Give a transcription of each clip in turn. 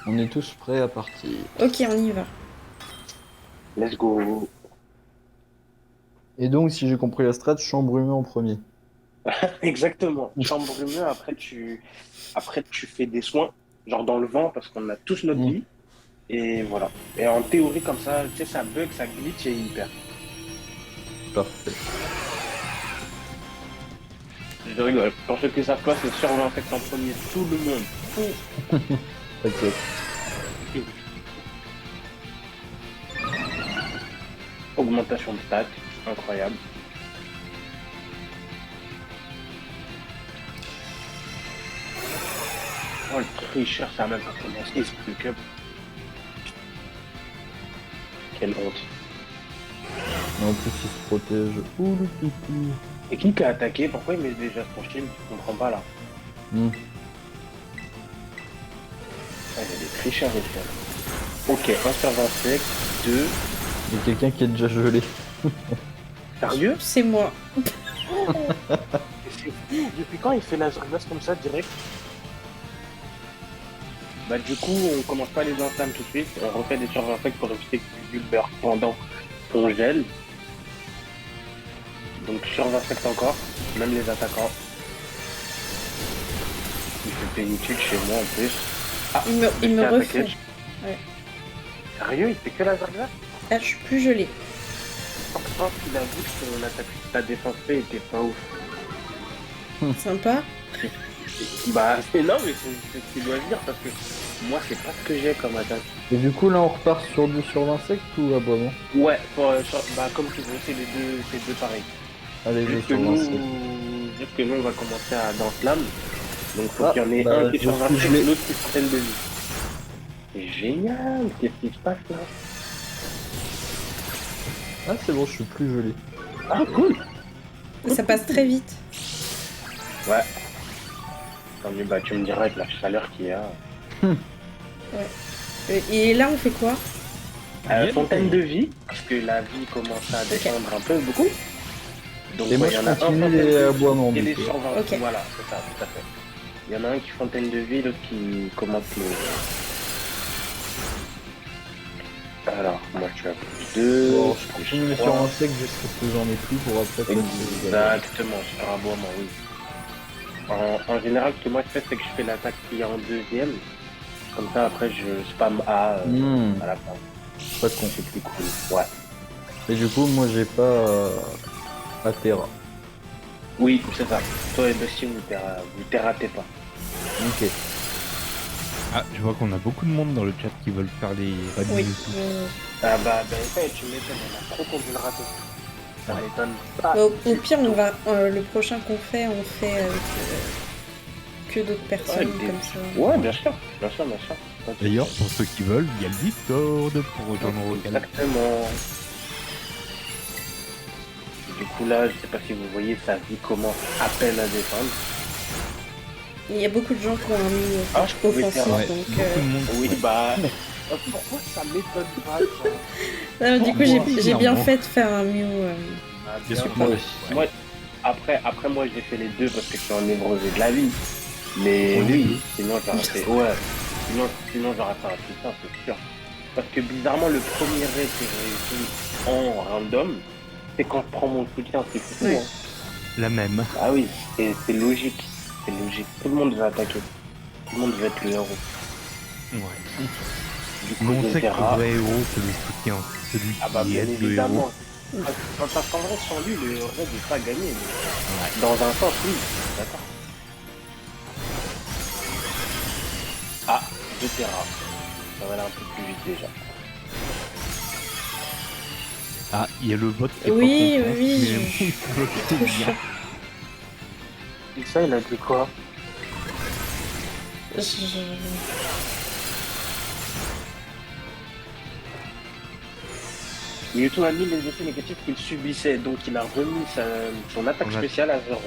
On est tous prêts à partir. Ok, on y va. Let's go. Et donc, si j'ai compris la strat, chambre humée en premier. Exactement. Chambre humeur, après tu fais des soins, genre dans le vent, parce qu'on a tous notre Hmm, vie. Et voilà. Et en théorie, comme ça, tu sais, ça bug, ça glitch et il perd. parfait. Je rigole. Pour ceux qui savent pas, c'est survey infect en premier, tout le monde. T'inquiète. Augmentation de stats, incroyable. Oh, le tricheur, ça a même pas commencé. Esprit Cup. Quelle honte. Mais en plus, il se protège. Ouh, le pipou. Et qui a attaqué? Pourquoi il met déjà son shield? Je comprends pas là. Hmm. Ah, il y a des tricheurs ici. Ok, 1 sur 25, 2. Il y a quelqu'un qui est déjà gelé. Sérieux? C'est moi. C'est fou, depuis quand il fait la glace comme ça direct? Bah du coup, on commence pas les entames tout de suite, on refait des survey infect pour éviter que le beurre pendant qu'on gèle. Donc survey infect encore, même les attaquants. Il fait inutile chez moi en plus. Ah, Il me j'ai refait. attaqué. Ouais. Sérieux, il fait que la glace? Ah, je suis plus gelée. Je pense qu'il a vu que ton attaque, ta défense fait était pas ouf. Sympa. Bah non mais c'est ce qu'il doit dire parce que moi c'est pas ce que j'ai comme attaque. Et du coup, là, on repart sur du sur insectes ou aboiement? Ouais, bah comme tu veux, c'est deux pareils. Allez, le Juste que sur nous, insectes. juste que nous on va commencer à dans Slam. Donc faut Ah, qu'il y en ait bah, un qui est je sur suis 25 gelé. et l'autre qui est centaine de vie. C'est génial, qu'est-ce qui se passe là? Ah, c'est bon, je suis plus gelé. Ah cool. Ça passe très vite. Ouais. Tant mieux, bah tu me diras avec la chaleur qu'il y a. Et là, on fait quoi? Fontaine de vie, parce que la vie commence à descendre un peu beaucoup. Donc Et moi, il y je en a un continue fontaine les de vie aboiements. et les Du coup. survivants. Ok. Voilà, c'est ça, tout à fait. Il y en a un qui fontaine de vie, l'autre qui commence le. Alors, moi je suis à plus 2, Bon, je continue les sur trois. insectes jusqu'à ce que j'en ai plus pour après passer les aboiements. Exactement, sur aboiement, oui. En général, ce que moi je fais, c'est que je fais l'attaque qui est en deuxième. Comme ça, après, je spam A à la fin. Pas con. C'est plus cool. Ouais. Et du coup, moi, j'ai pas Atera. Oui, c'est ça. Toi et Dusty, vous terratez pas. Ok. Ah, je vois qu'on a beaucoup de monde dans le chat qui veulent faire les radios Oui. et tout. Ah bah, ça, tu m'étonnes, on a trop qu'on dû le rater. Ça m'étonne pas. Bah, au pire, on va le prochain qu'on fait, on fait avec que d'autres personnes Ouais, comme ça. Ouais, bien sûr, bien sûr, bien sûr. D'ailleurs, pour ceux qui veulent, il y a le Discord pour rejoindre le canal. Exactement. Du coup, là, je sais pas si vous voyez, sa vie commence à peine à défendre. Il y a beaucoup de gens qui ont un milieu Ah, je pouvais offensif, faire, Ouais, donc... beaucoup de monde. Oui, bah. Pourquoi ça m'étonne pas ça? non, du coup, j'ai bien fait de faire un mieux. Ah, bien Super. sûr. Moi Ouais. Moi, après, moi, j'ai fait les deux parce que je suis un névrosé de la vie. Mais On est oui, deux. sinon, j'aurais fait. Ouais, sinon j'aurais fait un putain, c'est sûr. Parce que bizarrement, le premier raid que j'ai réussi en random, c'est quand je prends mon soutien, c'est fou. Ouais. Hein. La même. Ah oui, c'est logique. C'est logique. Tout le monde va attaquer. Tout le monde va être le héros. Ouais. Du coup, Mais on je sait que le verrai. vrai héros, c'est le soutien. Celui Ah bah qui bien aide le évidemment. héros. Parce qu'en vrai, sans lui, le raid n'est pas gagné. Mais dans un sens, oui. D'accord. Ah, 2 Terra. Ça va aller un peu plus vite déjà. Ah, il y a le bot qui est Oui, pas content, oui, mais je- il bloque tout Trop bien. chiant. Et ça, il a dit quoi? Je- Mewtwo a mis les effets négatifs qu'il subissait, donc il a remis son attaque On a- spéciale à 0.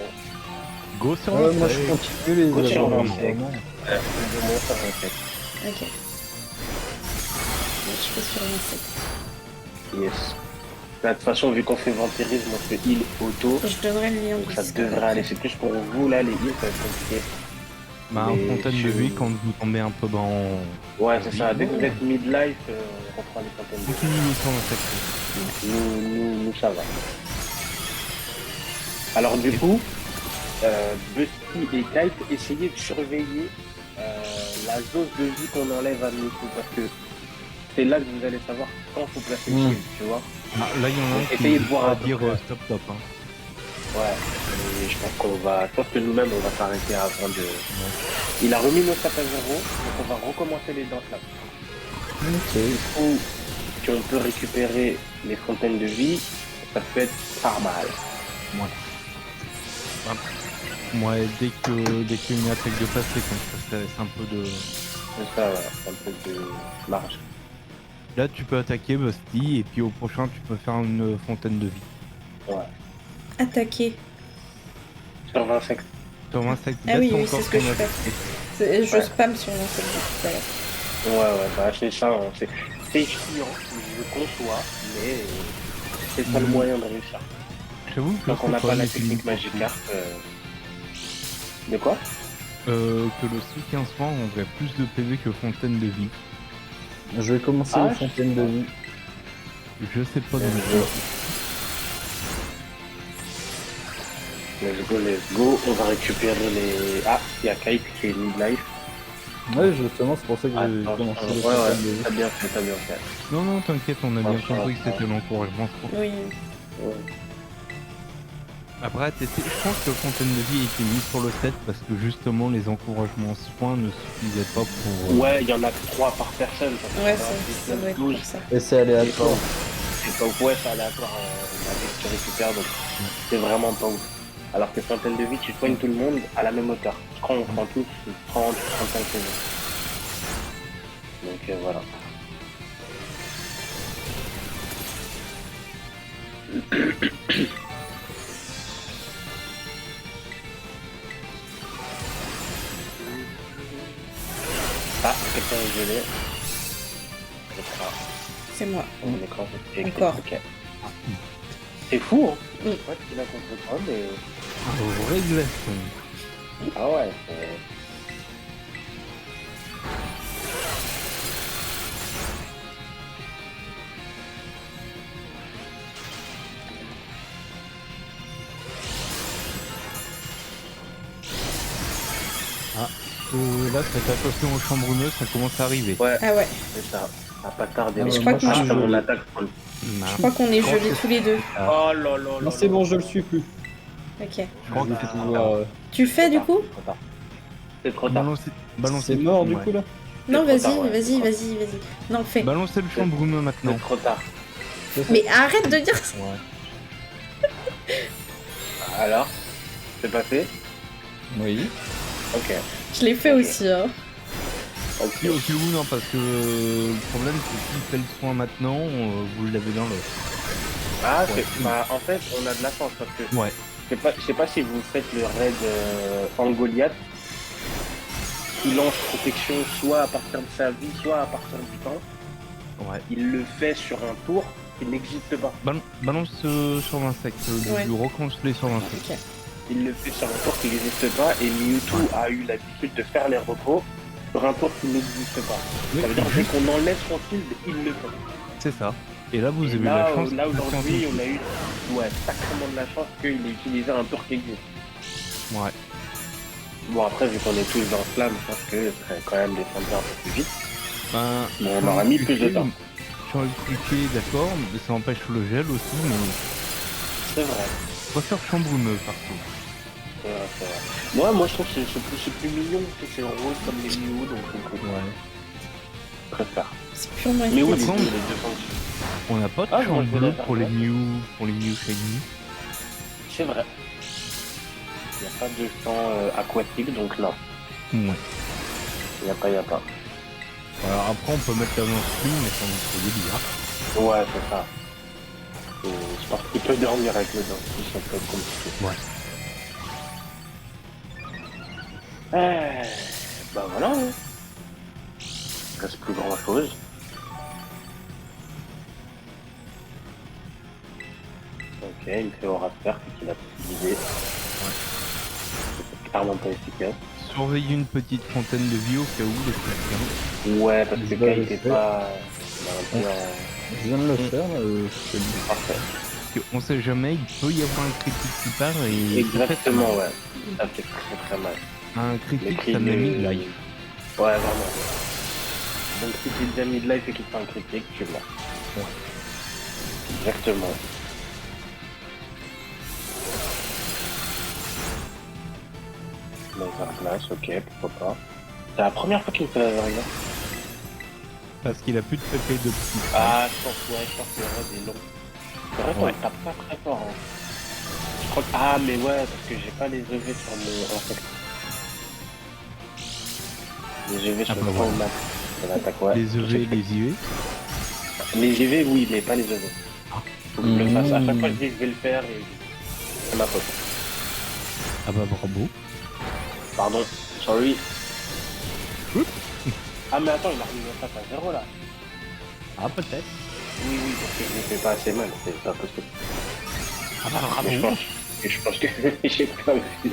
Go sur Ouais, un moi, je save. continue les Go sur aboiements. insectes. Vraiment. Ok. Je fais sur l'insecte. Yes. Là, de toute façon, vu qu'on fait vampirisme, on fait heal auto. Je donnerai le lien Donc du ça Discord devrait aller. après. C'est plus pour vous là, les heals, ça va être compliqué. Bah, Mais en fontaine de vie, quand vous tombez un peu dans... Ouais, c'est ça. Dès que vous êtes midlife, on reprend les fontaines de vie. Continue le sur l'insecte. Nous, ça va. Alors du coup, Busty et Kite, essayez de surveiller la dose de vie qu'on enlève à Mewtwo parce que c'est là que vous allez savoir quand faut placer le shield, tu vois. Ah, là, il y en a un Donc, qui essayez de voir va à peu dire près. stop top. Hein. Ouais, et je pense qu'on va, je pense que nous-mêmes on va s'arrêter avant de... Il a remis nos sacs à zéro, donc on va recommencer les danses là. Ok. Ou si on peut récupérer les fontaines de vie, ça peut être pas mal. Moi, dès qu'il y a une attaque de passé, comme ça laisse un peu de... C'est ça, ouais, un peu de marge. Là, tu peux attaquer Busty, et puis au prochain, tu peux faire une fontaine de vie. Ouais. Attaquer. Sur 20 insectes. Sur insecte, Ah oui, laisse oui, encore c'est ce que ton je fais. attaque. Je Ouais. spam sur l'insecte tout à l'heure. Ouais, bah c'est ça, hein. C'est chiant, je le conçois, mais c'est pas le moyen de réussir. J'avoue que Donc on n'a le pas la Pokémon technique est Magikarp. De quoi? que le soutien soin rendrait plus de PV que fontaine de vie. Je vais commencer Ah, les fontaines de vie. Je sais pas du Let's tout. go. Let's go. On va récupérer les... Ah, il y a Kite qui est midlife. Ouais, justement, c'est pour ça que j'ai Attends, commencé ouais, les fontaines de ouais, vie. t'as bien fait, t'as bien fait. Non, non, t'inquiète, on a bien Franchement, compris que c'était l'encouragement. Oui. Ouais. Après, je pense que fontaine de vie était mis sur le set parce que justement les encouragements soins ne suffisaient pas pour... Ouais, il y en a 3 par personne. Ouais, ça ça doit être 12. pour ça. Et c'est aléatoire. C'est pas ouf, ouais, c'est aléatoire avec ce que tu récupères, donc c'est vraiment pas ouf. Alors que fontaine de vie, tu soignes tout le monde à la même hauteur. Je crois qu'on prend tous 30, 35 secondes. Donc voilà. Ah, quelqu'un est gelé. C'est moi. Mon écran, c'est écrit. Encore. Ok. C'est fou, hein. Mm. Je sais pas ce qu'il a contre toi, mais... Un vrai glaçon. Ah ouais, c'est... Là, cette attention aux chambres brumeuses, ça commence à arriver. Ouais, Ah ouais. c'est ça. Ça a pas tardé. Ah, je bah, crois que moi, moi, je Ah, suis mon gelé. attaque. Non. Je crois qu'on est gelés tous les deux. Oh là là là. Non, c'est bon, je le suis plus. Ok. Je crois Je que vais pouvoir, Tu le fais du coup? C'est trop tard. C'est mort du ouais. coup là. Non, trop vas-y, tard, ouais, vas-y, c'est trop vas-y. Non, fais. Balancez le champ brumeux maintenant. C'est trop tard. Mais arrête de dire ça. Ouais. Alors, c'est passé? Oui. Ok. Je l'ai fait Ok. aussi, hein. Ok. Puis au cas où, non, parce que le problème, c'est que s'il fait le soin maintenant, vous l'avez dans l'os. Ah, Ouais. bah, en fait, on a de la chance parce que Ouais. je sais pas si vous faites le raid en Goliath. Il lance protection soit à partir de sa vie, soit à partir du temps. Ouais. Il le fait sur un tour qui n'existe pas. Balance sur l'insecte, Ouais. du reconcler sur l'insecte. Ok. Il le fait sur un tour qui n'existe pas et Mewtwo a eu l'habitude de faire les repos sur un tour qui n'existe pas. Oui, Ça veut dire que dès qu'on enlève son shield, il le fait. c'est ça. Et là, vous Et avez là, la chance. là de aujourd'hui, faire on a eu sacrément de la chance qu'il ait utilisé un tour qui existe. Ouais. Bon, après, vu qu'on est tous dans Slam, je pense que ce serait quand même descendu un peu plus vite. Ben, Bon, on aura mis plus de temps. Je suis expliqué, d'accord, mais ça empêche le gel aussi, mais C'est vrai. on va faire champ brumeux partout. C'est vrai, c'est vrai. Moi, je trouve que c'est plus mignon que c'est rose comme les Mew, donc je préfère. C'est purement Mais oui, les efficace. deux, les deux sont dessus. On n'a pas de Ah, champ moi, je bleu voulais pour les faire Mew shiny. C'est vrai. Il n'y a pas de champ aquatique, donc non. Ouais. Il n'y a pas. Alors après, on peut mettre la lance plus, mais ça nous fait délire. Ouais, c'est ça. Je pense qu'il peut dormir avec le dentiste, ça peut être compliqué. Ouais. Bah voilà. Hein. Il reste plus grand chose. Ok, il me fait aura faire qu'il a utilisé. C'est clairement pas efficace. surveiller une petite fontaine de vie au cas où les trucs. Ouais, parce que Je Kai vais était le pas. Il a un peu Je viens de le faire, là, je te le dis. parfait. Parce qu'on sait jamais, il peut y avoir un critique qui part et. Exactement, ouais. Ça fait très très mal. Un critique, Les ça met cris, mid-life. Ouais, vraiment. Donc si tu déjà mid-life et qu'il te fait un critique, tu l'as. Ouais. Exactement. Laser glace, ok, pourquoi pas. C'est la première fois qu'il me fait laser glace. Parce qu'il a plus de PP de petit. Ah, je pense que le raid est long. C'est vrai qu'on Ouais. tape pas très fort. Hein. Je crois que... Ah, mais ouais, parce que j'ai pas les EV sur mon insecte. Les EV sur bah le voilà. map. C'est l'attaque, ouais. Les EV, les IV. Les EV, oui, mais pas les EV. Faut que je le fasse. À chaque fois, je Mmh. dis que je vais le faire et c'est ma faute. Ah bah bravo. Pardon, sorry. Oups. Ah, mais attends, il a remis ma face à 0 là. Ah peut-être. Oui, oui, parce que je ne fais pas assez mal, c'est pas possible. Ah bah bravo. Et je pense que j'ai pas vu.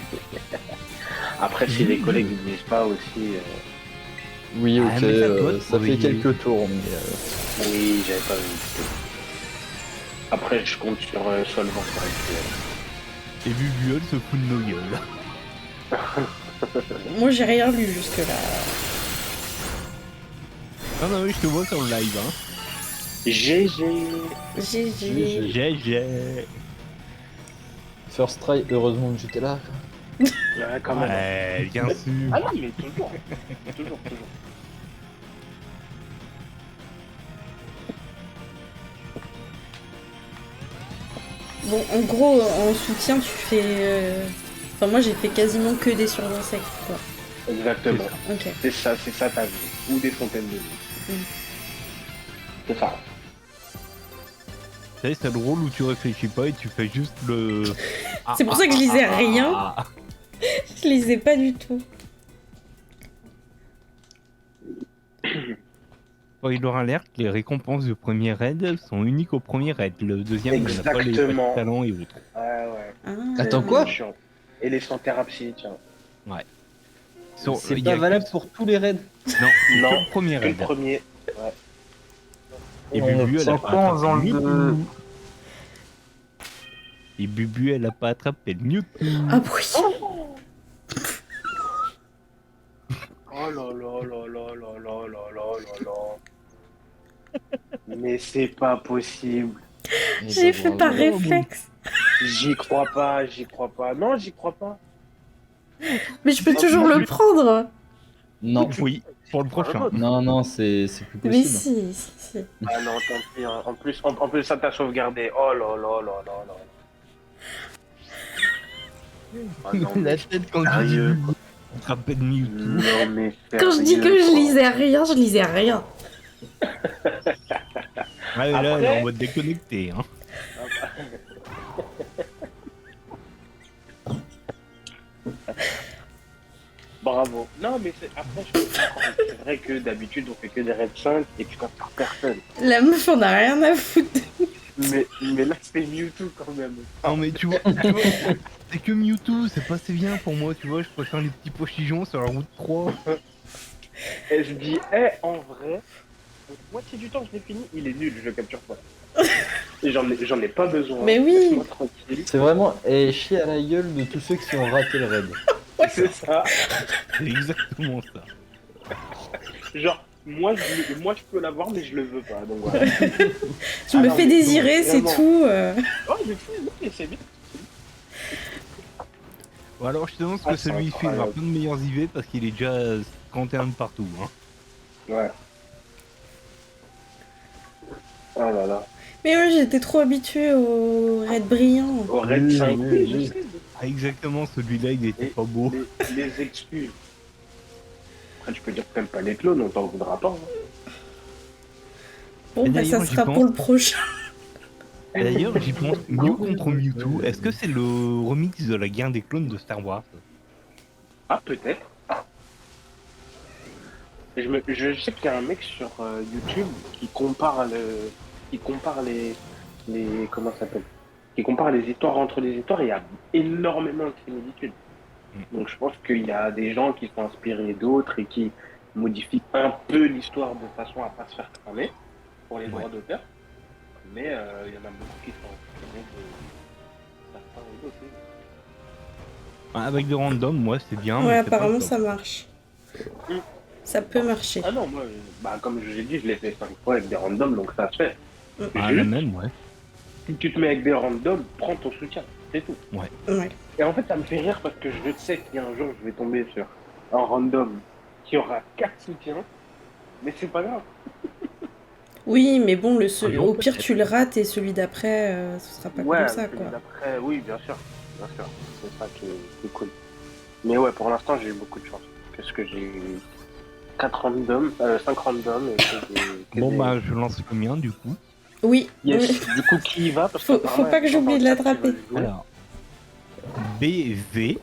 Après, si les collègues ne disent pas aussi. Oui, Ah, ok, mais ça doit ça fait oui. quelques tours, mais... Oui, j'avais pas vu du tout. Après, je compte sur Solvant pour récupérer. Et Bubuel se fout de nos gueules. Moi, j'ai rien lu jusque-là. Non, non, oui, je te vois sur le live, hein. GG. GG. GG. First try, heureusement que j'étais là. Ouais, quand même. Ouais, bien sûr. Ah non, mais toujours. Toujours. Bon, en gros, en soutien, tu fais... Enfin, moi, j'ai fait quasiment que des sur insectes, quoi. Exactement. Ok. C'est ça ta vie. Ou des fontaines de vie. Mm. C'est ça. Tu sais, c'est le rôle où tu réfléchis pas et tu fais juste le. C'est pour ça que je lisais rien. Je lisais pas du tout. Spoiler alert, les récompenses du premier raid sont uniques au premier raid. Le deuxième, il n'a pas les Exactement. talents et autres. Ouais. Ah. Attends, quoi? Chiant. Et les thérapie, tiens. C'est Il y pas a valable que- pour tous les raids. Non, c'est Non, que le premier Que le raid. premier. Ouais. Et Bubu, elle a pas en attrapé faisant le le Mewtwo. Et Bubu, elle a pas attrapé le Mewtwo. Ah oui. Oh là. Mais c'est pas possible. J'ai fait par réflexe. J'y crois pas. Non, j'y crois pas. Mais je peux toujours le prendre. Non, Oui, pour le prochain. non, c'est plus Mais possible. si. Ah non, tant pis. Hein. En plus, ça t'a sauvegardé. Oh là. Ah non, La tête quand tu dis sérieux. Bubu, attraper le Mewtwo. Non, mais Quand je dis que sérieux, je quoi. lisais rien, je lisais rien. Ouais, là, elle est Après- en mode déconnecté. Hein. Bravo. Non, mais après, je comprends. C'est vrai que d'habitude, on fait que des raids 5 et tu captures personne. La meuf, on a rien à foutre. Mais là, c'est Mewtwo quand même. Non mais tu vois, c'est que Mewtwo, c'est pas assez bien pour moi, tu vois, je préfère les petits pochillons sur la route 3. Et je dis, en vrai, la moitié du temps, je l'ai fini, il est nul, je le capture pas. Et j'en ai pas besoin. Mais oui. Laisse-moi tranquille. C'est vraiment chier à la gueule de tous ceux qui ont raté le raid. C'est ça. C'est exactement ça. Genre, moi, je peux l'avoir, mais je le veux pas. Donc voilà. Je me Alors, fais mais désirer, non, c'est vraiment. tout. Oh, mais c'est bien. Bon alors je te demande Ah, que c'est celui-ci il aura incroyable. plein de meilleurs IV parce qu'il est déjà 31 de partout. Hein. Ouais. Oh là là. Mais ouais, j'étais trop habituée au raid brillant. Au Red Oui, 5, oui, je oui. sais. Ah exactement, celui-là il était Et pas beau. les excuses. Après, tu peux dire que t'aimes pas les clones, on t'en voudra pas. Hein. Bon, Et bah ça d'ailleurs, j'y sera pense. pour le prochain. Et d'ailleurs j'y pense, Mew contre Mewtwo, est-ce que c'est le remix de la guerre des clones de Star Wars? Ah, peut-être. Et je sais qu'il y a un mec sur YouTube qui compare les comment ça s'appelle? Qui compare les histoires entre les histoires et il y a énormément de similitudes. Donc je pense qu'il y a des gens qui sont inspirés d'autres et qui modifient un peu l'histoire de façon à pas se faire cramer pour les droits d'auteur. Mais il y en a beaucoup qui sont inspirés de certains ou d'autres. Oui. Avec des randoms, moi c'est bien. Ouais, mais c'est pas apparemment top. ça marche. Mm. Ça peut marcher. Ah non, moi, comme je l'ai dit, je l'ai fait 5 fois avec des randoms, donc ça se fait. Ah, la même, ouais. Si tu te mets avec des randoms, prends ton soutien, c'est tout. Ouais. Et en fait, ça me fait rire parce que je sais qu'il y a un jour, je vais tomber sur un random qui aura 4 soutiens, mais c'est pas grave. Oui, mais bon, jour, au pire peut-être. tu le rates et celui d'après, ce sera pas comme ça, celui quoi. d'après, oui, bien sûr. C'est ça qui est cool. Mais ouais, pour l'instant, j'ai eu beaucoup de chance. Parce que j'ai eu 5 randoms et Bon, bah, je lance le mien du coup. Oui. Yes. Du coup, qui y va parce Faut qu'apparemment, pas que il y a j'oublie de quelqu'un l'attraper. qui va jouer. Alors, BV.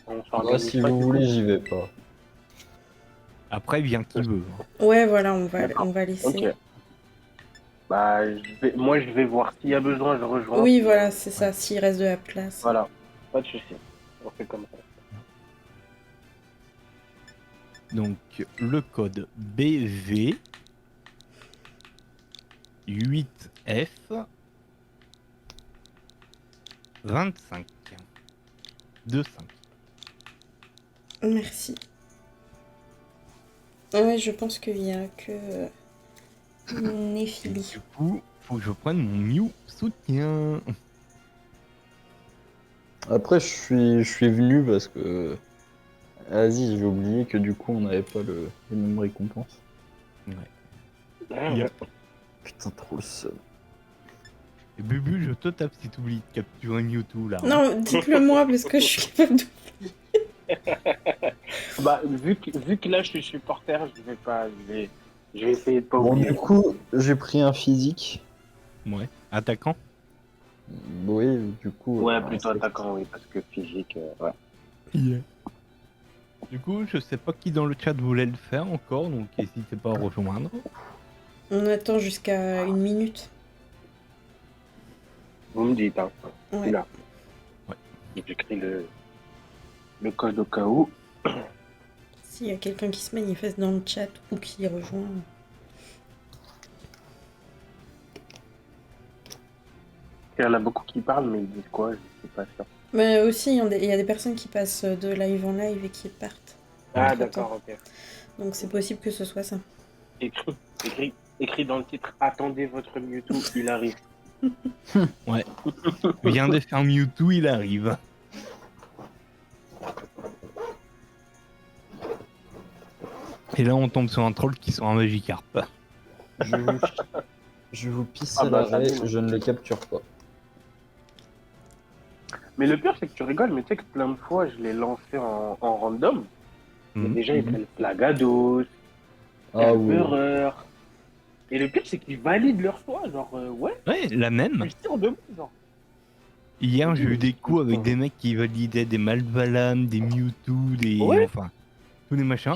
On Moi, s'organise si pas, vous du voulez, coup. j'y vais pas. Après vient qui veut. Ouais, voilà, on D'accord. va laisser. Ok. Bah, moi, je vais voir. S'il y a besoin, je rejoins. Oui, voilà, c'est ça, s'il reste de la place. Voilà. Pas de souci. On fait comme ça. Donc, le code BV 8F 25 25. Merci. Ouais, je pense qu'il y a que Et Néphilie. du coup, faut que je prenne mon Mew soutien. Après, je suis venu parce que. Vas-y, j'ai oublié que du coup, on n'avait pas les mêmes récompenses. Ouais. Ouais. Putain, trop le seum. Et Bubu, je te tape si t'oublies de capturer Mewtwo là. Non, dites-le moi parce que je suis capable de. Bah, vu que là, je suis supporter, je vais essayer de pas Bon, oublier. du coup, j'ai pris un physique. Ouais. Attaquant. Oui, du coup. Ouais, un plutôt insecte. attaquant, oui, parce que physique, ouais. Du coup, je sais pas qui dans le chat voulait le faire encore, donc n'hésitez pas à rejoindre. On attend jusqu'à 1 minute. Vous me dites, hein. Ouais. Là. Ouais. J'écris le code au cas où. S'il y a quelqu'un qui se manifeste dans le chat ou qui rejoint. Il y en a beaucoup qui parlent, mais ils disent quoi? Je sais pas sûr. Mais aussi, il y a des personnes qui passent de live en live et qui partent. Ah, Entre-temps. d'accord, ok. Donc c'est possible que ce soit ça. Écrit dans le titre, attendez votre Mewtwo, il arrive. Vient de faire Mewtwo, il arrive. Et là, on tombe sur un troll qui sort un Magikarp. Je vous pisse Ah à bah, l'arrêt, ça dit, je ne le capture pas. Mais le pire, c'est que tu rigoles, mais tu sais que plein de fois, je l'ai lancé en random. Mais Mhm. déjà, ils prennent Plagados, Ah oui. Herbereur. Et le pire, c'est qu'ils valident leur choix. Genre, ouais, Ouais, la je même. suis sûr de moi. Genre. Hier, j'ai eu des coups avec des mecs qui validaient des Malvalam, des Mewtwo, des. Ouais. Enfin, tous les machins.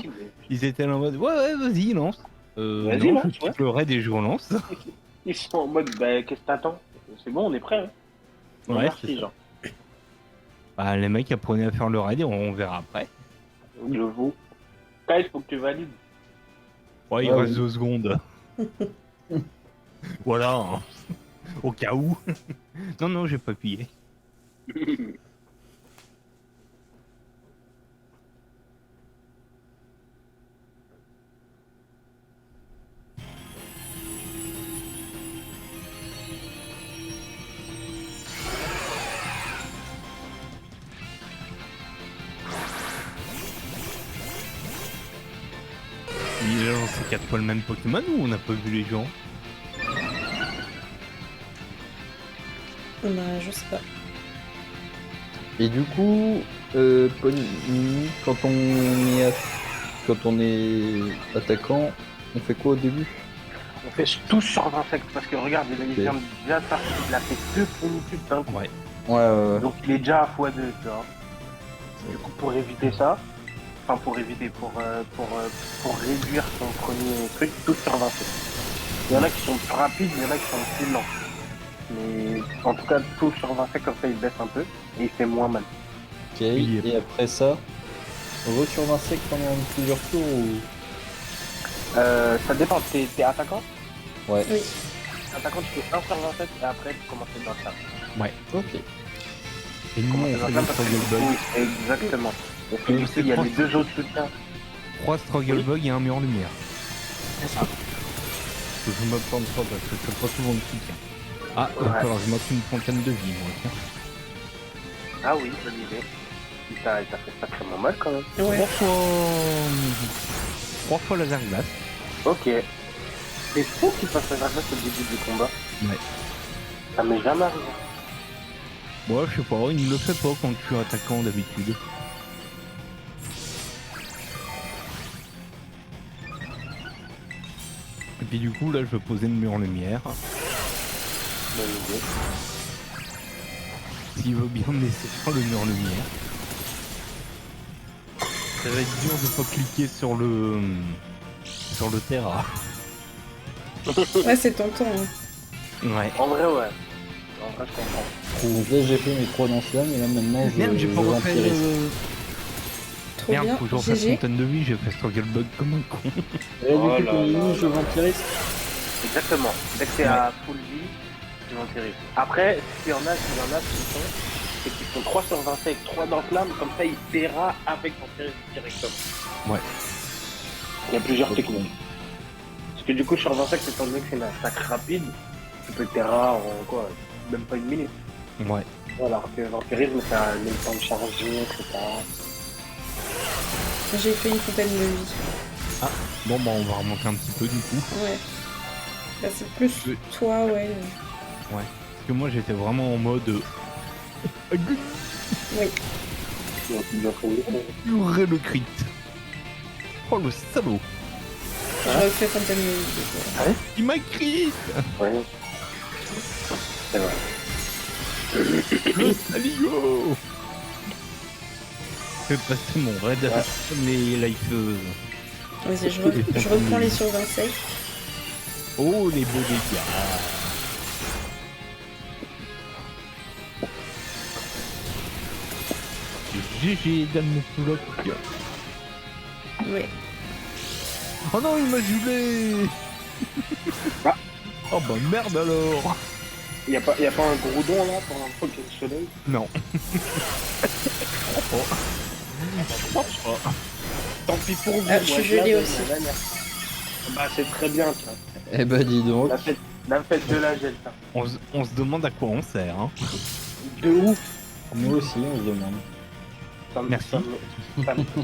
Ils étaient là en mode ouais, vas-y, lance. Vas-y, non, lance, je quitte le raid et je relance. Ils sont en mode, bah, qu'est-ce que t'attends? C'est bon, on est prêt. Hein. Bon, Ouais, c'est merci, ça. genre. Bah, les mecs apprenaient à faire le raid et on verra après. Je vous. Kyle, faut que tu valides. Ouais, il Ah reste oui. 2 secondes. Voilà. Hein. Au cas où. Non, j'ai pas appuyé. Il a lancé 4 fois le même Pokémon ou on n'a pas vu les gens? Bah, je sais pas. Et du coup, Pony, quand on est attaquant, on fait quoi au début? On fait tous sur 20 secondes parce que regarde, il vient déjà de partir, il a fait 2 plénitudes d'un coup. Ouais. Ouais. Donc il est déjà à x2, tu vois. Du coup, pour éviter ça, enfin pour éviter, pour réduire son premier truc, tout sur 20 secondes. Il y en a qui sont plus rapides, il y en a qui sont plus lents. Mais en tout cas, tout sur 20 secondes, comme ça il baisse un peu et il fait moins mal. Oui. Et après ça, on va sur l'insecte pendant plusieurs tours ou... Ça dépend, t'es attaquant? Ouais. Oui. Attaquant, tu fais 1 sur 27 et après tu commences dans le slam. Ouais. Ok. Et nous, on fait le struggle bug. Exactement. Parce que Oui, du coup, il y a c'est les deux autres soutiens. 3 struggle Oui. bug et un mur lumière. C'est ça. Que je me plante pas parce que je fais pas souvent de soutien. Ah, Ouais. alors je m'offre une fontaine de vie, moi. Tiens. Ah oui, bonne idée. Il t'a fait sacrément mal quand même. Ouais. 3 fois laser glace. Ok. Mais faut qu'il fasse la glace au début du combat. Ouais. Ça m'est jamais arrivé. Moi, je sais pas, il me le fait pas quand je suis attaquant d'habitude. Et puis du coup, là, je vais poser une mur lumière. Bonne idée. S'il veut bien me laisser faire le mur lumière. Ça va être dur de pas cliquer sur le terra. Ouais, c'est tentant. Hein. Ouais. En vrai, ouais. En vrai, je comprends. Donc là, j'ai fait mes 3 lance-flammes et là, maintenant, Merde, j'ai je pas refait vampirise. Trop Merde, bien. faut que je refasse GG. fontaine de vie, j'ai fait struggle bug comme un con. Et là, du Oh coup, là comme il là dit, je là. vampirise. Exactement. Dès que t'es à full vie, tu vampirise. Après, s'il y en a qui font, c'est qu'ils font 3 sur 27 avec 3 dans flamme, comme ça il terra avec vampirise directement. Ouais. Il y a plusieurs Ok. techniques. Parce que du coup, sur 25, étant donné que c'est une attaque rapide, tu peux terra en quoi, même pas une minute. Ouais. Voilà, alors que vampirisme, ça a le temps de charger, etc. J'ai fait une fontaine de vie. Bon, bah, on va remonter un petit peu du coup. Ouais. Bah, c'est plus Oui. toi, ouais. Parce que moi, j'étais vraiment en mode. Oui. Donc, il doit falloir- Purée le crit. Oh le salaud. J'aurais fait fontaine de vie. du coup. Il m'a crit. Ouais. C'est vrai. Le saligo. J'ai passé mon raid Ouais. les lifeuses. Vas-y, je reprends les sur 27. Oh les beaux dégâts. GG Dan Flock. Ouais. Oh non, il m'a gelé. Ah. Oh bah merde alors. Y a pas un groudon là pour un peu qu'il y ait le soleil? Non. Tant pis pour vous. Ah, je suis gelé aussi. Bah c'est très bien, tiens. Eh bah, dis donc. La fête de la gel, ça. On se demande à quoi on sert. Hein. De ouf. Nous aussi, on se demande. Merci.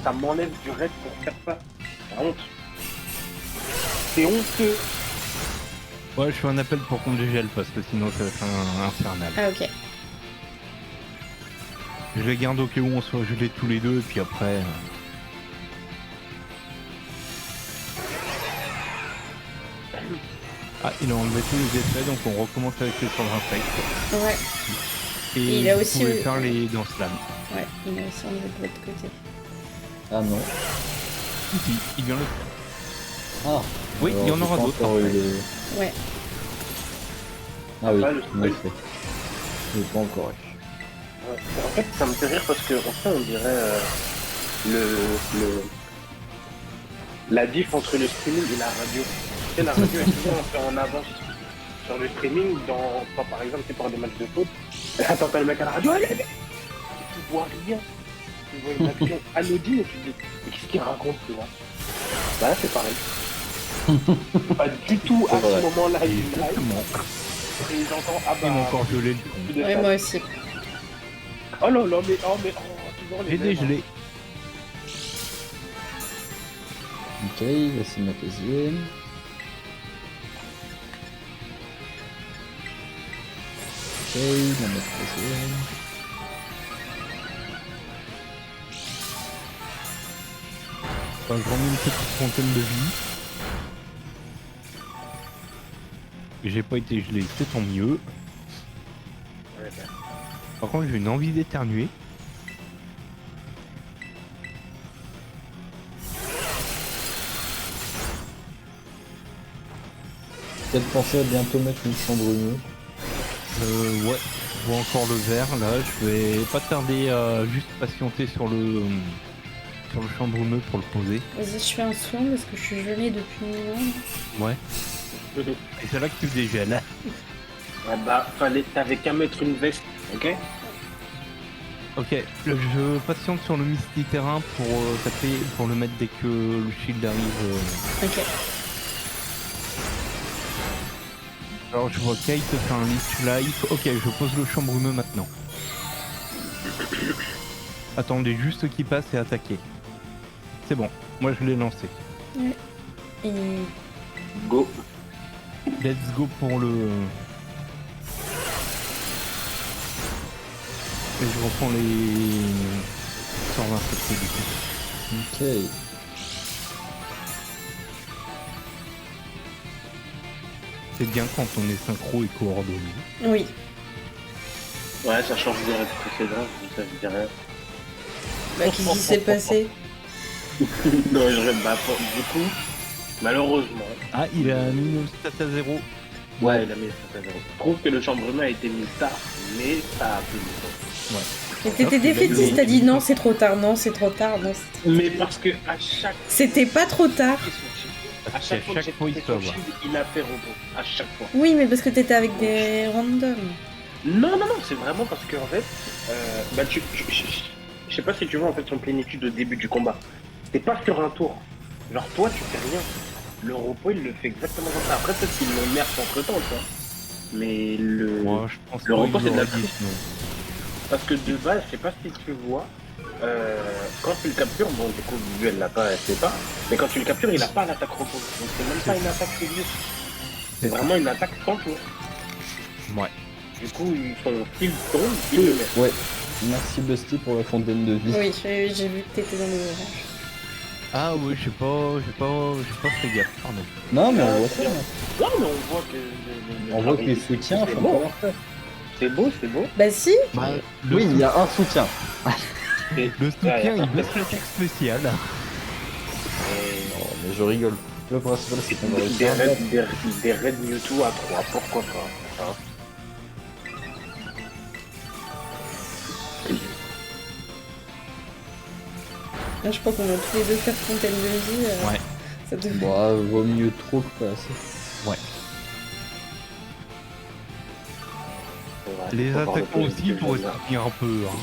Ça m'enlève du raid pour faire ça. La honte. C'est honteux. Ouais, je fais un appel pour qu'on dégèle parce que sinon ça va être un infernal. Ah, ok. Je les garde au cas où on soit gelés tous les deux et puis après. Ah, il a enlevé tous les effets donc on recommence avec les sur l'insecte. Ouais. Et il a vous aussi pouvez eu- faire les dans slam. Ouais, il a aussi enlevé de l'autre côté. Ah non. Si, il vient le. Ah. Oui, Alors, il y en j'ai aura pas d'autres encore eu après. le- Ouais. Ah oui, Après, le en effet. Je l'ai pas encore eu. Ouais. En fait, ça me fait rire parce que en fait, on dirait la diff entre le streaming et la radio. Tu sais, la radio est toujours un peu en avance sur le streaming. Quand, par exemple, tu es pour des matchs de foot, là, t'entends le mec à la radio, allez, allez. Tu vois rien. Tu vois une action anodine et tu te dis, mais qu'est-ce qu'il raconte, tu vois? Bah là, c'est pareil. Pas du tout à C'est vrai. ce moment-là, il live. Exactement. Et ils entendent, ah Il m'a bah. encore gelé le con. de Ouais, ça. moi aussi. Oh là là, toujours les J'ai mêmes, hein. dégelé. Ok, là c'est ma deuxième. Ok, la ma troisième. Enfin, je remets une petite fontaine de vie. J'ai pas été gelé, c'est tant mieux. Ouais, bah. Par contre, j'ai une envie d'éternuer. Peut-être penser à bientôt mettre une cendre bleue. Ouais. vois encore le vert là, je vais pas tarder à juste patienter sur le champ brumeux pour le poser. Vas-y, je fais un soin parce que je suis gelée depuis 1000 ans. Ouais. Et c'est là que tu dégèles. Ah bah, t'avais qu'à mettre une veste, ok? Ok, je patiente sur le Mystic Terrain pour taper, pour le mettre dès que le shield arrive. Ok. Alors je vois Kate faire un Lich Life. Ok, je pose le champ brumeux maintenant. Attendez juste qu'il passe et attaquer. C'est bon, moi je l'ai lancé. Et Go. Let's go pour le... Et je reprends les... sorts infectés du coup. Ok. C'est bien quand on est synchro et coordonné. oui. Ouais, ça change des règles précédentes, ça veut dire rien. Bah, qu'est-ce qui s'est passé? Non, du coup, malheureusement, Ah, il a mis le stat à 0. ouais, il a mis ça à 0. Je trouve que le champ brumeux a été mis tard, mais ça a pu le Ouais. Et t'étais défaitiste, t'as dit non, c'est trop tard, non, c'est trop tard, non, c'est trop... Mais parce que à chaque C'était pas trop tard. à chaque fois que j'ai il fait sauve. son shield, il a fait robot. À chaque fois. Oui, mais parce que t'étais avec des randoms. Non, c'est vraiment parce que en fait, bah je sais pas si tu vois en fait son plénitude au début du combat. T'es pas sur un tour. Genre toi, tu fais rien. Le repos, il le fait exactement comme ça. Après, peut-être qu'il le nerf entre temps, tu vois. Mais Moi, je pense le repos, qu'il c'est de la aurait dit triche. non. Parce que de base, je sais pas si tu vois, quand tu le captures, bon, du coup, lui, elle l'a pas, elle sait pas. Mais quand tu le captures, il a pas l'attaque repos. Donc c'est même pas une attaque physique. C'est vraiment une attaque sans tour. Ouais. Du coup, son fil tombe, il le met. Ouais. Merci Busty pour la fontaine de vie. Oui, j'ai vu que t'étais dans le orange. Ah ouais, j'ai pas fait gaffe, pardon. Non, mais on voit ça. Non, mais on voit que... On voit que les soutiens c'est font beau. pas leur C'est beau, c'est beau. Bah si. Bah, Oui, il y a un soutien. le soutien, il baisse l'attaque spéciale. Oh, mais je rigole. Le principal, c'est qu'on va réussir. Des raids Mewtwo à 3, pourquoi pas, hein. Là, je crois qu'on va tous les deux faire fontaine de vie. Ouais. Ça devrait... Bah, vaut mieux trop que pas assez. Ouais. Ouais, Les faut voir le attaquants aussi positif, pourraient j'aime se tenir un peu. Hein.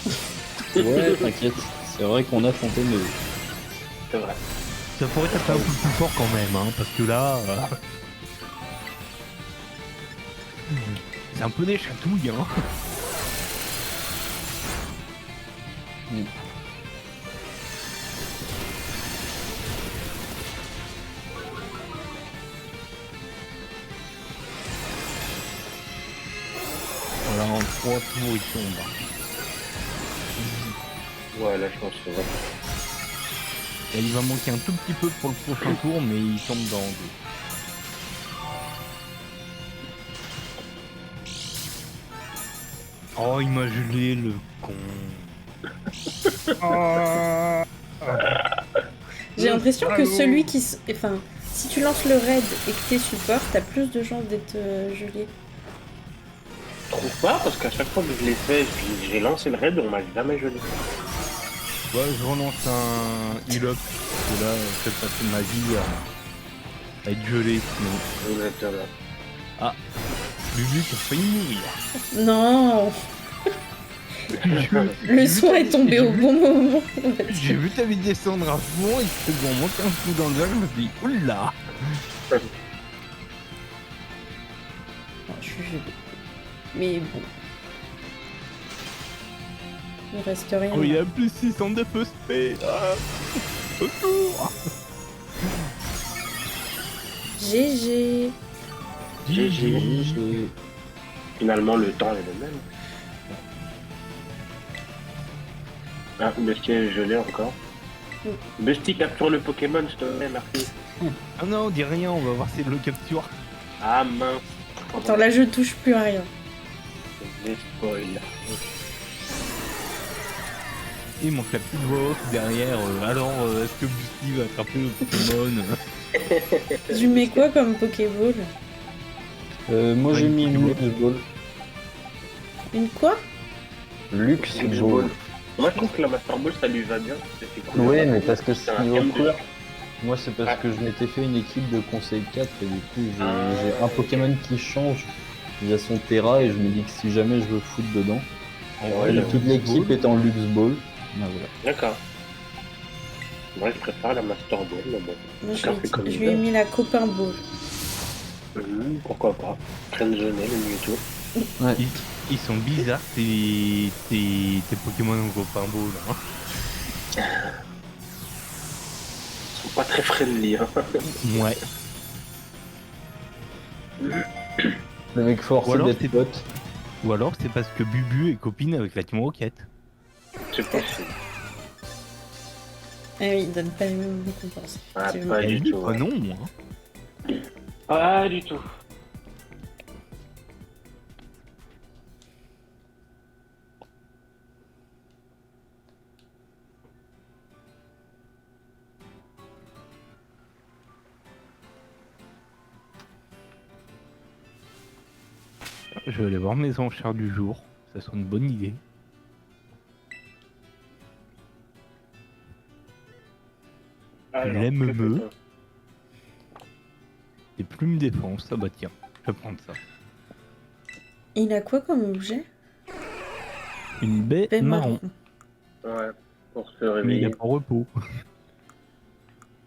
Ouais, t'inquiète. C'est vrai qu'on a fontaine de vie. bien. C'est vrai. Ça pourrait taper un peu plus fort quand même, hein, parce que là... c'est un peu des chatouilles, hein. Voilà, en 3 tours, il tombe. Ouais, là, je pense que c'est vrai. Et il va manquer un tout petit peu pour le prochain tour, mais il tombe dans 2. Oh, il m'a gelé le con. J'ai l'impression que celui qui... Enfin, si tu lances le raid et que t'es support, t'as plus de chances d'être gelé. Je trouve pas, parce qu'à chaque fois que je l'ai fait, j'ai lancé le raid, on m'a jamais gelé. Ouais, je relance un heal-up, parce que là, je vais passer ma vie à être gelé, sinon. Exactement. Bubu, t'as failli mourir. Non. Le soin est tombé au bon moment. J'ai vu ta vie descendre à fond, et que bon, monter un coup dans le verre, je me suis dit, oula. Non, je suis gelée. Mais bon. Il reste rien. Oh, il y a plus 600 de feu spé. Autour. GG. GG. Finalement, le temps est le même. Ah, Busty est gelé encore. Busty, capture le Pokémon, s'il te plaît, merci. Ah non, dis rien, on va voir si elle le capture. Ah mince. Attends, là je touche plus à rien. J'ai spoil. Il manque la petite voix off derrière. Alors, est-ce que Busty va attraper le Pokémon? Tu mets quoi comme Pokéball? Moi, j'ai mis une Blaze Ball. Une quoi? Luxe Luxe Ball. Ball. Moi, je trouve que la Master Ball, ça lui va bien. C'est cool. Ouais, mais parce que C'est c'est un niveau thème de- couleur. Moi, c'est parce Ouais. que je m'étais fait une équipe de conseil 4 et du coup, Ah, j'ai un Pokémon qui change via son Terra et je me dis que si jamais je veux foutre dedans, En Ouais, vrai, et le toute l'équipe est en Luxe Ball. Ah, voilà. D'accord. Moi, je préfère la Master Ball, mais bon. Moi, Chacun fait comme je il lui ai veut. mis la copain ball. Pourquoi pas. Friendzoner, le Mewtwo. Ouais. ils sont bizarres tes Pokémon en copain beau là. Hein. Ils sont pas très friendly, hein. Ouais. Le mec Ou forcé alors, d'être c'est- pote. Ou alors c'est parce que Bubu est copine avec la Team Rocket. C'est possible. Ah oui, il donne pas les mêmes récompenses. Ah, effectivement. pas du Elle dit tout. pas Ouais. non, moi. Pas du tout. Je vais aller voir mes enchères du jour. Ça serait une bonne idée. Alors, L'aime que me. fait-on? Des plumes défense. Ah bah tiens, je vais prendre ça. Il a quoi comme objet? Une baie Baie marron. Ouais, pour se Mais il réveiller. est pas au repos.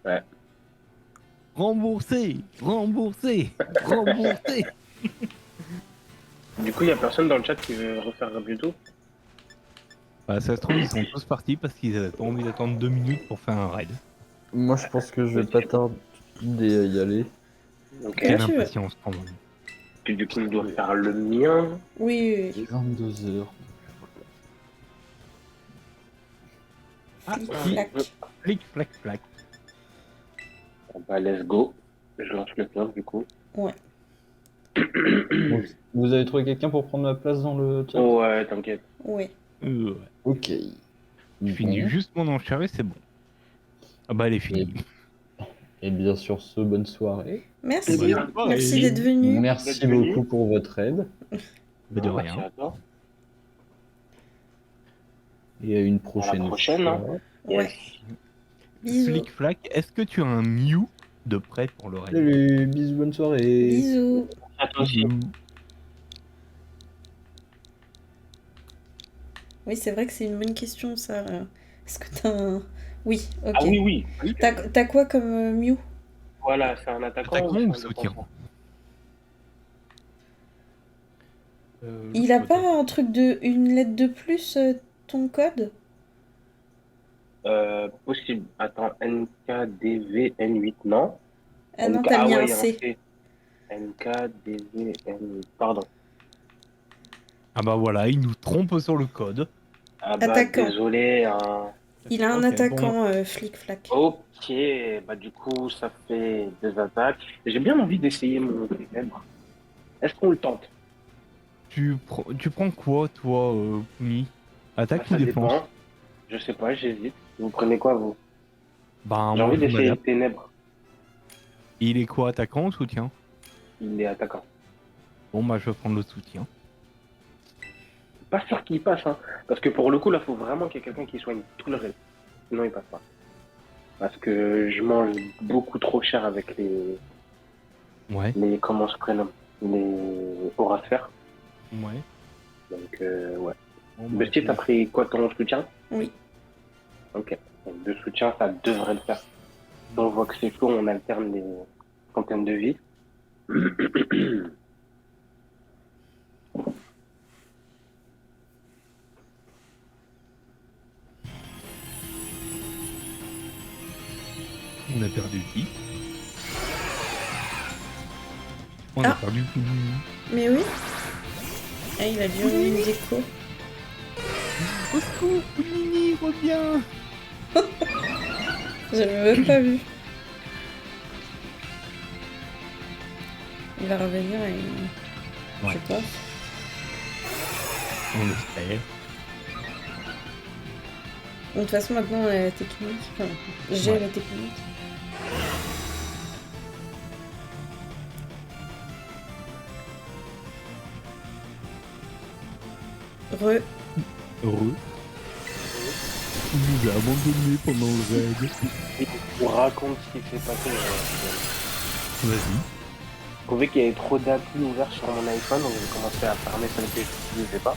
Ouais. Remboursé, remboursé, remboursé. Du coup, il y a personne dans le chat qui veut refaire un Mewtwo. Bah ça se trouve ils sont tous partis parce qu'ils avaient pas envie d'attendre 2 minutes pour faire un raid. Moi, je pense que je vais pas tarder à y aller. Ok. Quelle tu veux. impatience quand même. Puis du coup, je dois faire le mien. Oui, oui, Il est 22h. Ah, oui. si. Flac. Flic, flac, flac. Bah, let's go. Je lance le clock, du coup. Ouais. Donc, vous avez trouvé quelqu'un pour prendre ma place dans le chat? Ouais, t'inquiète. Ouais. Ouais. Ok. Je finis Bon. juste mon enchère et c'est bon. Ah bah elle est finie. Et bien sur ce, bonne soirée. Merci. Bonne soirée. Merci d'être venu. Merci d'être venu. beaucoup pour votre aide. Bah de Merci rien. à toi. Et à une prochaine prochaine, fois. hein. Ouais. Yes. Bisous. Flic, flac, est-ce que tu as un Mew de prêt pour le raid? Salut, bisous, bonne soirée. Bisous. À toi aussi. Oui, c'est vrai que c'est une bonne question, ça. Est-ce que t'as un... Oui, ok. Ah oui, oui. T'as quoi comme Mew? Voilà, c'est un attaquant, Attaquant ou ou c'est un soutien? défenseur? Il a pas un truc de... une lettre de plus, ton code? Possible. Attends, NKDVN8, non? Ah non, t'as mis ouais, un il y a C. NKDVN8, pardon. Ah bah voilà, il nous trompe sur le code. Ah bah, Attaquant. désolé, hein. Il a un Ok, attaquant, flic-flac. Ok, bah du coup, ça fait 2 attaques. J'ai bien envie d'essayer mon ténèbre. Est-ce qu'on le tente? Tu prends quoi toi, Puni? Attaque Bah, ou ça défense? dépend. Je sais pas, j'hésite. Vous prenez quoi, vous? Bah J'ai moi envie je d'essayer m'adapte. ténèbres. Il est quoi, attaquant ou soutien? Il est attaquant. Bon bah je vais prendre le soutien. Pas sûr qu'il passe, hein. Parce que pour le coup, là, faut vraiment qu'il y ait quelqu'un qui soigne tout le reste. Sinon, il passe pas. Parce que je mange beaucoup trop cher avec Ouais, comment on se prénomme? Les Aurasphères. ouais. Donc, ouais. Bon, bah, Bestie, t'as pris quoi, ton soutien? Oui. Ok. Donc, de soutien, ça devrait le faire. Si on voit que c'est chaud, on alterne les fontaines de vie. on a perdu qui? On a Ah. perdu Puni. Mais oui. Ah, il a dû envoyer une déco. Au secours, Puni, reviens! J'avais même pas vu. Il va revenir et... Ouais. Je pense. On l'espère. Bon, de toute façon, maintenant, on a la technique. Enfin, j'ai Ouais. la technique. Re. Heureux. Il nous a abandonnés pendant le raid. Et je vous raconte ce qui s'est passé. Vas-y. J'ai trouvé qu'il y avait trop d'applis ouverts sur mon iPhone, donc j'ai commencé à fermer celles que je n'utilisais pas.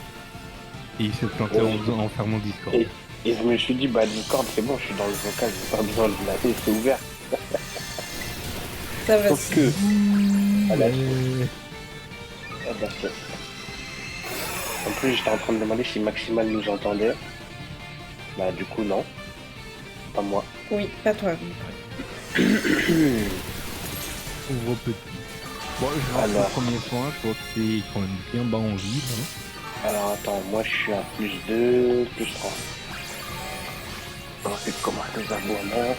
Et il s'est planté en fermant Discord. Et je me suis dit, bah Discord, c'est bon, je suis dans le vocal, j'ai pas besoin de l'appeler, c'est ouvert. Ça va. Sauf que. Ah, là, Ouais. ah, bah, en plus, j'étais en train de demander si Maximal nous entendait. Bah, du coup, non. Pas moi. Oui, pas toi. Pauvre petit. Bon, je rate le Alors. premier point, je vois que c'est quand même bien bas en vie. Hein. Alors, attends, moi, je suis à plus 2, plus 3. Ensuite, commence les aboiements.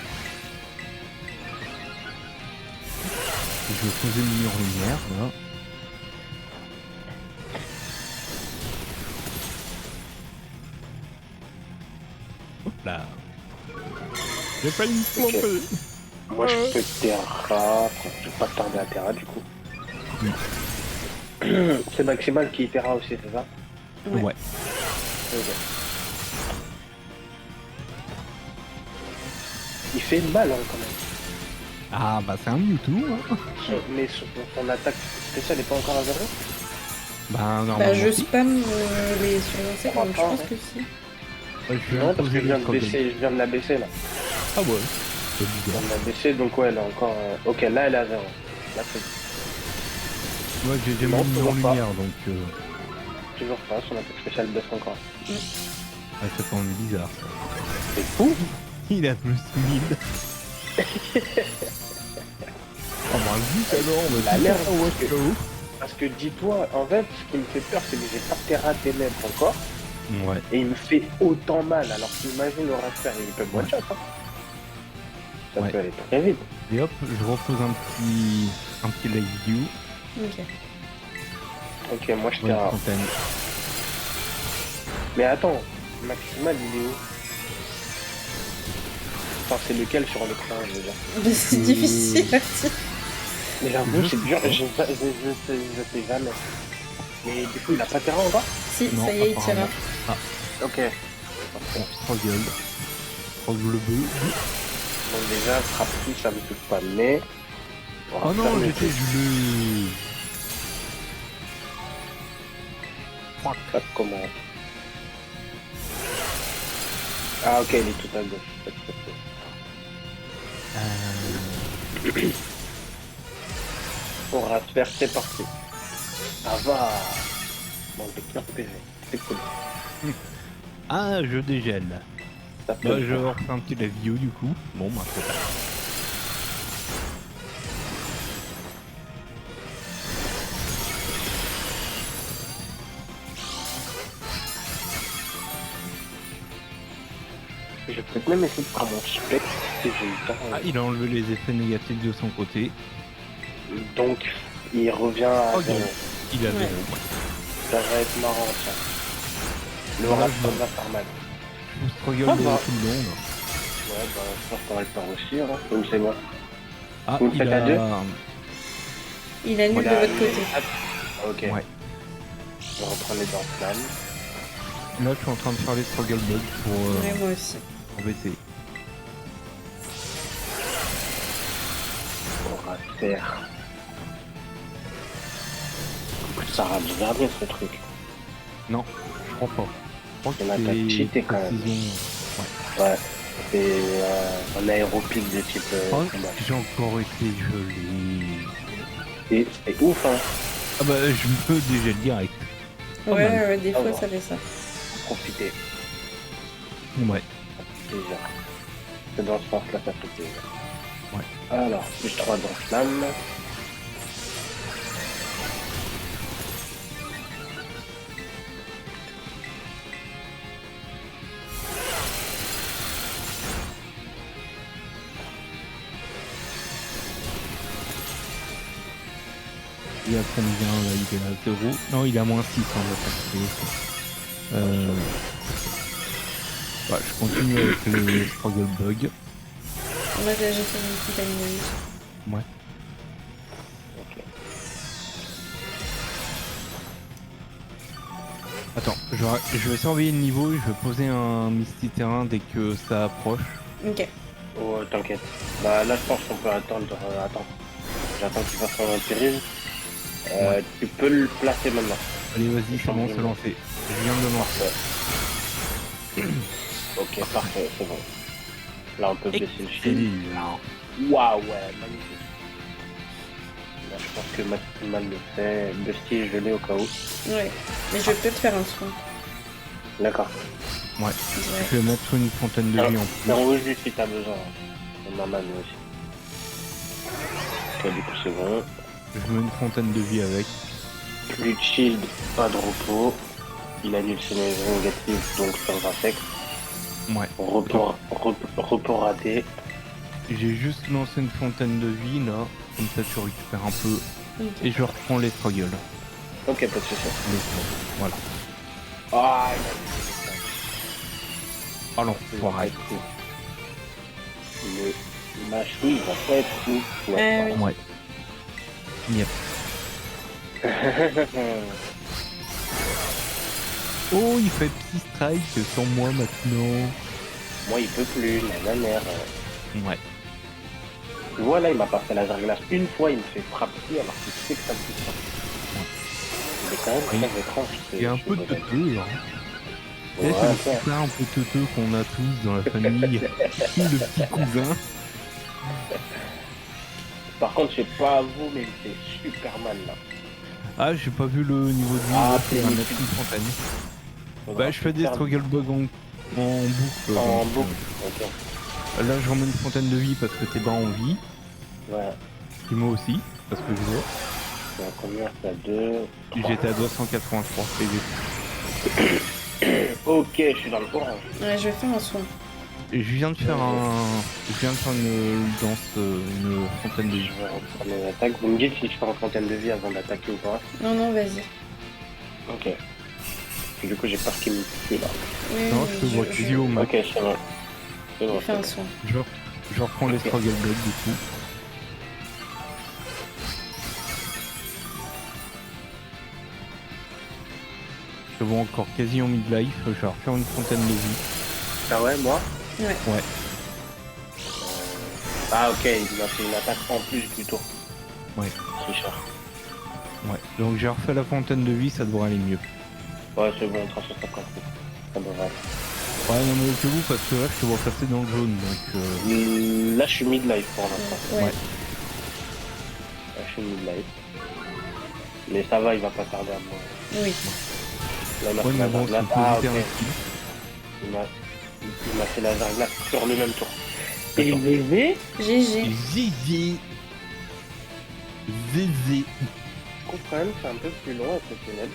Je vais poser le mur lumière, là. Hop là. J'ai pas une Ok. planter. Moi, je peux Terra. Je vais pas tarder à Terra, du coup. C'est Maximal qui est Terra aussi, c'est ça? Ouais. Ouais. Ok. Il fait mal, hein, quand même. Ah bah c'est un Mewtwo, hein. Mais son attaque spéciale n'est pas encore à 0? Bah Bah, normalement je si. spam les sur-insectes, donc je pense que si. Ouais, je viens Non, de parce que poser je viens le de code. baisser, je viens de la baisser, là. Ah ouais. C'est Je bizarre. viens de la baisser, donc ouais, elle est encore... Ok, là, elle est à 0. Là, c'est Ouais, j'ai jamais Non, mis en toujours pas. lumière, donc toujours pas, son attaque spéciale baisse encore. ouais, c'est quand même bizarre. C'est fou. Il a plus 1000. Oh bah vite alors, on va La merde, faire un parce que- Wasco. Parce que dis-toi, en fait, ce qui me fait peur, c'est que j'ai pas Terra Ténèbres encore, Ouais. et il me fait autant mal, alors qu'imagine le Rasper, il peut me one-shot, hein. Ça Ouais. peut aller très vite. Et hop, je repose un petit live view. Ok. Ok, moi je Pour une Terra. trentaine. Mais attends, Maximal, il est où? Enfin, c'est lequel sur l'écran, je veux dire. Mais c'est difficile à dire. Mais j'avoue, Je c'est sais dur, pas. je sais jamais. Mais du coup, il a pas Terra encore? Si, Non, ça y est, il tire. apparemment. Ok. Bon, struggle. Struggle le bœuf. Donc déjà, Frappi, ça me touche pas, mais... Oh non, j'étais gelé. Fuck. Pas comment. Ah ok, il est tout à gauche. On va se faire, c'est parti. Ça va. Bon, le cœur PV, c'est cool. Ah, je dégèle. Ça peut Bah, le je faire. refais un petit live view du coup. Bon, bah, trop tard. Je vais peut-être même essayer de prendre mon spectre si j'ai le temps. Ah, il a enlevé les effets négatifs de son côté. Donc, il revient à Oh, 0. il a Ouais. 0. Ça va être marrant, ça. Le Ouais, rap, je- ça va faire mal. Je struggle Ah, de bah. tout le long. Là. Ouais, bah, je pense qu'on va le faire aussi, hein. Donc, c'est bon. Ah, Vous le il faites à deux a... Il annule de Voilà. votre côté. Ah, ok. Ouais. Je reprends les dents flammes. Là, je suis en train de faire les struggle bugs Ouais, moi aussi. pour baisser. On va faire. Ça rame bien ce truc. Non, je crois pas. Je crois que Il y en a qui a cheaté quand même. précision. Ouais. C'est un aéropique de type Oh, combat. j'ai encore été gelé. Et c'est ouf, hein. Ah bah, je me dégèle direct. Pas Ouais, mal. ouais, des Ah fois bon. ça fait ça. Profitez. Ouais. Plaisir. C'est dans ce sens-là, ça fait plaisir. Ouais. Alors, plus 3 dans flamme. Il est à combien là? Il est à 0. Non, il est à moins 6 en fait. Ouais, je continue avec les struggle bugs. Moi j'ai fait une petite analyse. Ouais. Ok. Attends, je vais surveiller le niveau, je vais poser un Misty Terrain dès que ça approche. Ok. Oh, t'inquiète. Bah là, je pense qu'on peut attendre. Attends. J'attends qu'il fasse son péril. Tu peux le placer maintenant. Allez, vas-y, c'est bon, c'est lancé. Je viens de le lancer. Parfait. Ok, parfait, c'est bon. Là, on peut baisser le shield. Excellent. Waouh, ouais, magnifique. Là, je pense que Maximal le fait. Busty, je l'ai au cas où. Ouais. Mais je vais peut-être faire un soin. D'accord. Ouais. Ouais. Je vais mettre une fontaine de vie en C'est plus. en rouge si t'as besoin. On en a nous aussi. Ok, du coup, c'est bon. Je mets une fontaine de vie avec. Plus de shield, pas de repos. Il annule ses négatives, donc sur un sec. Ouais. Repos raté. J'ai juste lancé une fontaine de vie là. Comme ça tu récupères un peu. Ok. Et je reprends les struggles. Ok, pas de soucis. Voilà. Ah, Ah non, faut arrêter. Le machine va pas être fou. Oui. Ouais. Yep. Oh, il fait petit strike sans moi maintenant. Moi, il peut plus, la mère. Ouais. Tu vois, là, il m'a pas fait laser glace une fois, il me fait frapper alors qu'il sait que ça me touche pas. Il est quand même très étrange. Il y a un peu de teuteux, hein. Ouais, C'est le ouais. petit frère un peu teuteux qu'on a tous dans la famille. Le petit cousin. Par contre, je sais pas à vous, mais il me fait super mal là. Ah, j'ai pas vu le niveau de vie. Ah, là, c'est pour une mettre une fontaine. Faudra Bah, je fais des faire struggle bugs en boucle. en donc, boucle. Ok. Là, je remets une fontaine de vie parce que t'es bas en vie. Ouais. Et moi aussi, parce que je vois. C'est à combien? C'est à 2. J'étais à 283 PV. Ok, je suis dans le orange. Ouais, je vais faire un soin. Et je viens de faire une danse, une fontaine de vie. Je vais reprendre mes attaques. Vous me dites si je fais en fontaine de vie avant d'attaquer ou pas. Non, non, vas-y. Ok. Du coup, j'ai peur qu'il me tue là. Oui, Non, je te vois quasi au max. Ok, c'est bon. C'est bon. Je fais un soin. Je reprends les struggle bugs du coup. Je vois encore quasi en midlife, je vais refaire une fontaine de vie. Ah ouais, moi? Ouais. Ouais. Ah ok, il m'a fait une attaque en plus du tour. Ouais. Tricheur. Ouais. Donc j'ai refait la fontaine de vie, ça devrait aller mieux. Ouais, c'est bon, 350. Ça devrait aller. Ouais, non mais que vous, parce que là je te vois passer dans le jaune, donc Là, je suis mid-life pour l'instant. Ouais. Ouais. Là, je suis mid-life. Mais ça va, il va pas tarder à moi. Oui. Là, il m'a Ouais, fait mais laser bon, c'est glace. un Ah, peu ok. terrible. Il m'a fait laser glace sur le même tour. Et Attends. Zézé, GG. Zizi. Zizi. je trouve quand même que c'est un peu plus long avec le tunnel.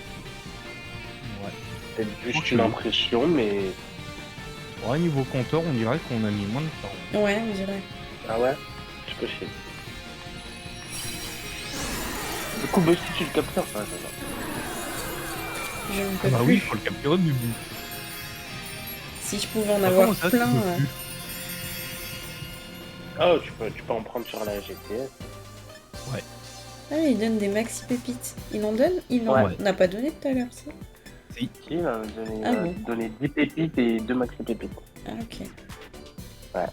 Ouais. C'est juste Ok. une impression, mais... Ouais, niveau compteur, on dirait qu'on a mis moins de temps. Ouais, on dirait. Ah ouais? Je peux chier. Du coup, Busty, tu le captures pas, ça va. Je ne peux Bah plus. oui, il faut le capturer du bout. Si je pouvais en Ah, avoir comment ça, tu plein. peux plus Oh, tu peux en prendre sur la GPS. Ah, il donne des maxi pépites. Il en donne? Il en Ouais. n'a pas donné tout à l'heure, ça. Si, il m'a donné, Ah bon. donné 10 pépites et 2 maxi pépites. Ah, ok. Ouais.